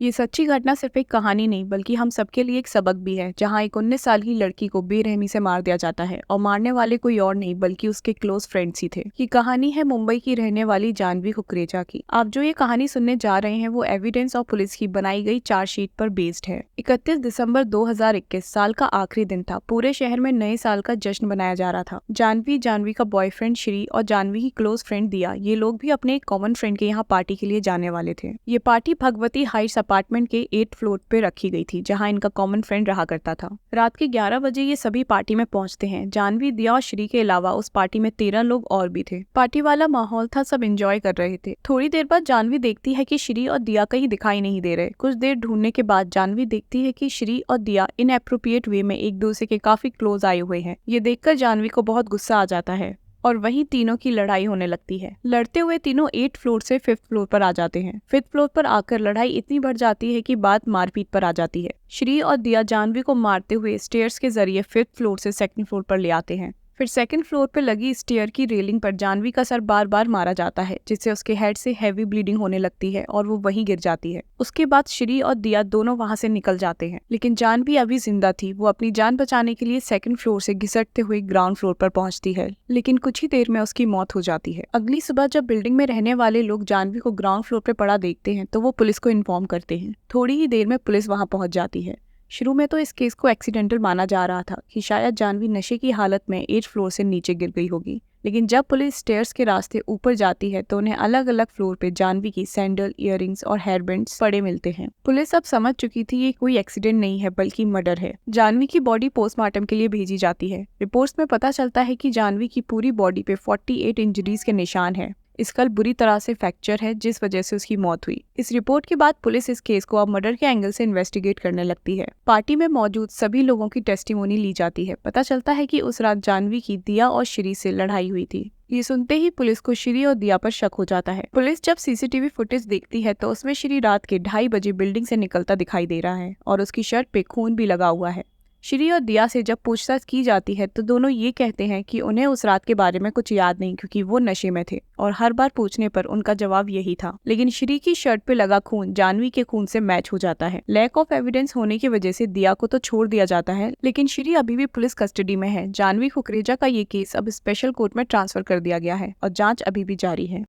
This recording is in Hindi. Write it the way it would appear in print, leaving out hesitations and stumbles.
ये सच्ची घटना सिर्फ एक कहानी नहीं बल्कि हम सबके लिए एक सबक भी है, जहां एक 19 साल की लड़की को बेरहमी से मार दिया जाता है और मारने वाले कोई और नहीं बल्कि उसके क्लोज फ्रेंड्स ही थे। ये कहानी है मुंबई की रहने वाली जानवी कुकरेजा की। आप जो ये कहानी सुनने जा रहे हैं वो एविडेंस और पुलिस की बनाई गई चार्जशीट पर बेस्ड है। 31 दिसंबर 2021 साल का आखिरी दिन था। पूरे शहर में नए साल का जश्न मनाया जा रहा था। जानवी, जानवी का बॉयफ्रेंड श्री और जानवी की क्लोज फ्रेंड दिया, ये लोग भी अपने एक कॉमन फ्रेंड के यहाँ पार्टी के लिए जाने वाले थे। ये पार्टी भगवती हाइट्स अपार्टमेंट के 8th फ्लोर पे रखी गई थी, जहां इनका कॉमन फ्रेंड रहा करता था। रात के 11 बजे ये सभी पार्टी में पहुंचते हैं। जानवी, दिया और श्री के अलावा उस पार्टी में 13 लोग और भी थे। पार्टी वाला माहौल था, सब एंजॉय कर रहे थे। थोड़ी देर बाद जानवी देखती है कि श्री और दिया कहीं दिखाई नहीं दे रहे। कुछ देर ढूंढने के बाद जानवी देखती है कि श्री और दिया इनएप्रोप्रिएट वे में एक दूसरे के काफी क्लोज आए हुए हैं। ये देखकर जानवी को बहुत गुस्सा आ जाता है और वहीं तीनों की लड़ाई होने लगती है। लड़ते हुए तीनों 8th फ्लोर से 5th फ्लोर पर आ जाते हैं। 5th फ्लोर पर आकर लड़ाई इतनी बढ़ जाती है कि बात मारपीट पर आ जाती है। श्री और दिया जानवी को मारते हुए स्टेयर्स के जरिए 5th फ्लोर से 2nd फ्लोर पर ले आते हैं। फिर 2nd फ्लोर पर लगी स्टेयर की रेलिंग पर जानवी का सर बार बार मारा जाता है, जिससे उसके हेड से हैवी ब्लीडिंग होने लगती है और वो वहीं गिर जाती है। उसके बाद श्री और दिया दोनों वहां से निकल जाते हैं, लेकिन जानवी अभी जिंदा थी। वो अपनी जान बचाने के लिए 2nd फ्लोर से घिसटते हुए ग्राउंड फ्लोर पर पहुंचती है, लेकिन कुछ ही देर में उसकी मौत हो जाती है। अगली सुबह जब बिल्डिंग में रहने वाले लोग जानवी को ग्राउंड फ्लोर पर पड़ा देखते हैं तो वो पुलिस को इन्फॉर्म करते हैं। थोड़ी ही देर में पुलिस वहां पहुंच जाती है। शुरू में तो इस केस को एक्सीडेंटल माना जा रहा था कि शायद जानवी नशे की हालत में 8th फ्लोर से नीचे गिर गई होगी, लेकिन जब पुलिस स्टेयर्स के रास्ते ऊपर जाती है तो उन्हें अलग अलग फ्लोर पे जानवी की सैंडल, इयररिंग्स और हेयरबैंड्स पड़े मिलते हैं। पुलिस अब समझ चुकी थी ये कोई एक्सीडेंट नहीं है बल्कि मर्डर है। जानवी की बॉडी पोस्टमार्टम के लिए भेजी जाती है। रिपोर्ट्स में पता चलता है कि जानवी की पूरी बॉडी पे 48 इंजरीज के निशान है। स्कल बुरी तरह से फ्रैक्चर है, जिस वजह से उसकी मौत हुई। इस रिपोर्ट के बाद पुलिस इस केस को अब मर्डर के एंगल से इन्वेस्टिगेट करने लगती है। पार्टी में मौजूद सभी लोगों की टेस्टिमोनी ली जाती है। पता चलता है कि उस रात जानवी की दिया और श्री से लड़ाई हुई थी। ये सुनते ही पुलिस को श्री और दिया पर शक हो जाता है। पुलिस जब सीसीटीवी फुटेज देखती है तो उसमें श्री रात के 2:30 बजे बिल्डिंग से निकलता दिखाई दे रहा है और उसकी शर्ट पे खून भी लगा हुआ है। श्री और दिया से जब पूछताछ की जाती है तो दोनों ये कहते हैं कि उन्हें उस रात के बारे में कुछ याद नहीं, क्योंकि वो नशे में थे, और हर बार पूछने पर उनका जवाब यही था। लेकिन श्री की शर्ट पे लगा खून जानवी के खून से मैच हो जाता है। लैक ऑफ एविडेंस होने की वजह से दिया को तो छोड़ दिया जाता है, लेकिन श्री अभी भी पुलिस कस्टडी में है। जानवी कुकरेजा का ये केस अब स्पेशल कोर्ट में ट्रांसफर कर दिया गया है और जांच अभी भी जारी है।